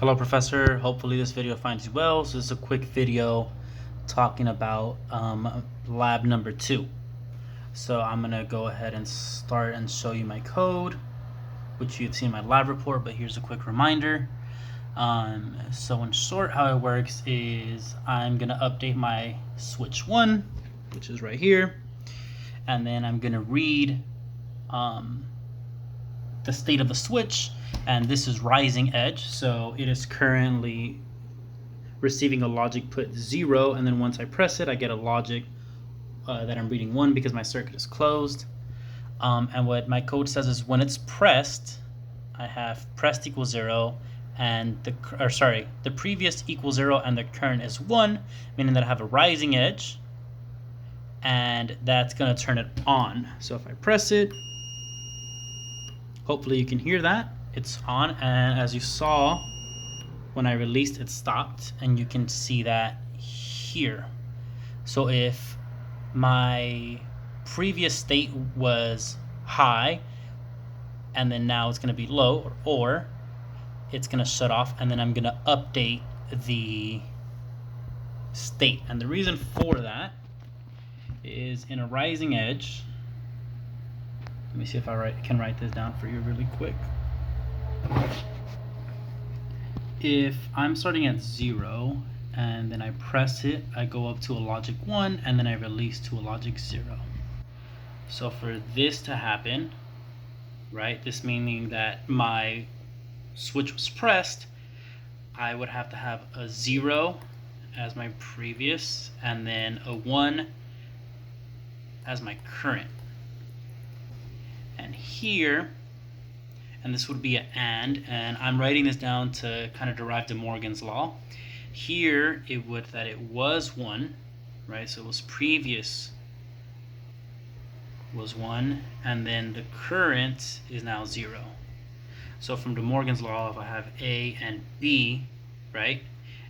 Hello, Professor. Hopefully this video finds you well. So this is a quick video talking about lab number 2. So I'm going to go ahead and start and show you my code, which you've seen in my lab report, but here's a quick reminder. So in short, how it works is I'm going to update my switch 1, which is right here, and then I'm going to read the state of the switch, and this is rising edge, so it is currently receiving a logic put 0, and then once I press it I get a logic that I'm reading 1 because my circuit is closed. And what my code says is when it's pressed, I have pressed equals 0 and the previous equals 0 and the current is 1, meaning that I have a rising edge, and that's going to turn it on. So if I press it, hopefully you can hear that. It's on, and as you saw, when I released it stopped, and you can see that here. So if my previous state was high, and then now it's going to be low, or it's going to shut off, and then I'm going to update the state. And the reason for that is in a rising edge, let me see if I can write this down for you really quick. If I'm starting at 0 and then I press it, I go up to a logic 1 and then I release to a logic 0. So for this to happen, right, this meaning that my switch was pressed, I would have to have a 0 as my previous and then a 1 as my current. And here, and this would be an and I'm writing this down to kind of derive De Morgan's law. Here it would that it was 1, right? So it was previous was 1, and then the current is now 0. So from De Morgan's law, if I have A and B, right,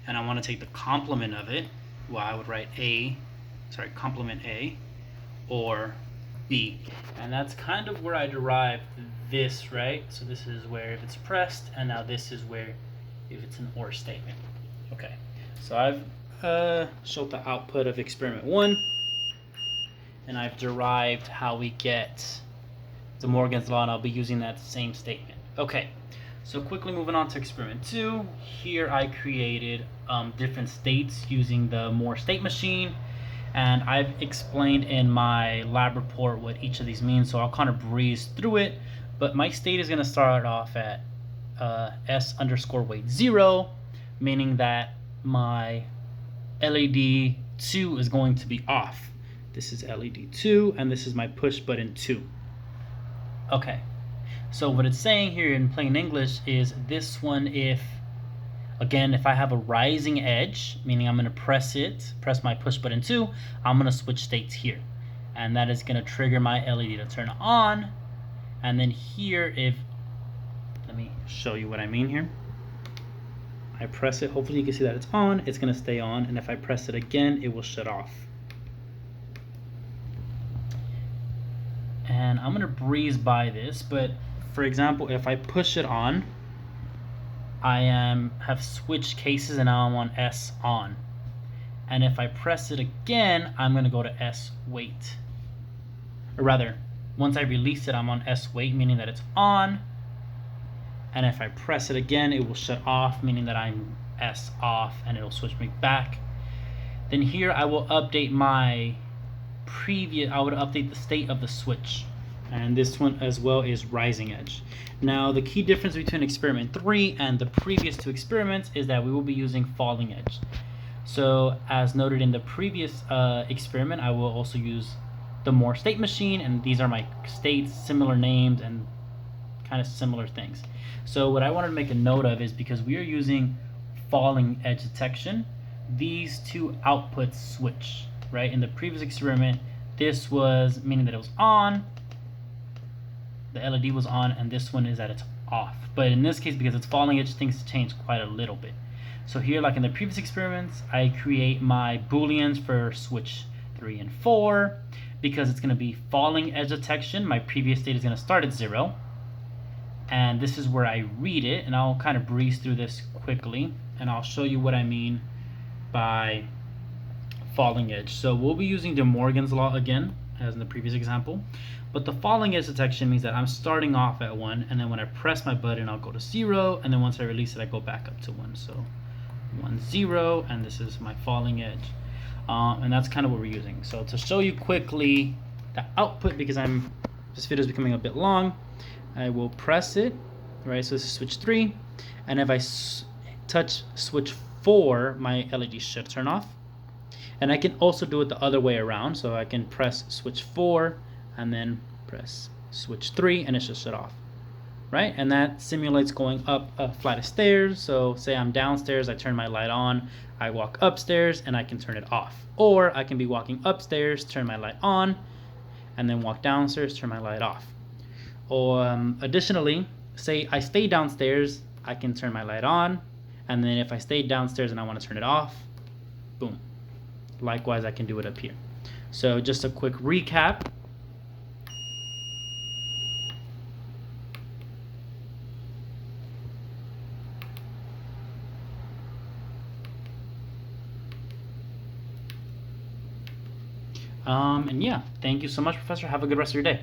and I want to take the complement of it, well, I would write complement A or B, and that's kind of where I derived this, right? So this is where if it's pressed, and now this is where if it's an OR statement. Okay, so I've showed the output of experiment 1, and I've derived how we get De Morgan's law, and I'll be using that same statement. Okay, so quickly moving on to experiment 2. Here I created different states using the Moore state machine, and I've explained in my lab report what each of these means, so I'll kind of breeze through it. But my state is going to start off at S underscore weight 0, meaning that my LED 2 is going to be off. This is LED 2, and this is my push button 2. Okay, so what it's saying here in plain English is this one, if I have a rising edge, meaning I'm going to press my push button 2, I'm going to switch states here. And that is going to trigger my LED to turn on. And then here, let me show you what I mean here. I press it, hopefully you can see that it's on, it's going to stay on, and if I press it again, it will shut off. And I'm going to breeze by this, but for example, if I push it on, I have switched cases and now I'm on S on. And if I press it again, I'm going to go to S wait. Or rather, once I release it, I'm on S wait, meaning that it's on. And if I press it again, it will shut off, meaning that I'm S off, and it'll switch me back. Then here I will update the state of the switch. And this one as well is rising edge. Now the key difference between experiment 3 and the previous 2 experiments is that we will be using falling edge. So as noted in the previous experiment, I will also use the Moore state machine, and these are my states, similar names and kind of similar things. So what I wanted to make a note of is because we are using falling edge detection, these two outputs switch, right? In the previous experiment, this was meaning that it was on, the LED was on, and this one is that it's off. But in this case, because it's falling edge, things change quite a little bit. So here, like in the previous experiments, I create my booleans for switch 3 and 4 because it's going to be falling edge detection. My previous state is going to start at 0. and this is where I read it, and I'll kind of breeze through this quickly, and I'll show you what I mean by falling edge. So we'll be using De Morgan's law again, as in the previous example, but the falling edge detection means that I'm starting off at 1, and then when I press my button, I'll go to 0, and then once I release it, I go back up to 1. So 1, 0, and this is my falling edge. And that's kind of what we're using. So to show you quickly the output, because this video is becoming a bit long, I will press it, right? So this is switch 3, and if I touch switch 4, my LED should turn off. And I can also do it the other way around, so I can press switch 4 and then press switch 3 and it should shut off, right? And that simulates going up a flight of stairs. So say I'm downstairs, I turn my light on, I walk upstairs and I can turn it off. Or I can be walking upstairs, turn my light on, and then walk downstairs, turn my light off. Or additionally, say I stay downstairs, I can turn my light on, and then if I stay downstairs and I want to turn it off, boom. Likewise, I can do it up here. So just a quick recap. And yeah, thank you so much, Professor. Have a good rest of your day.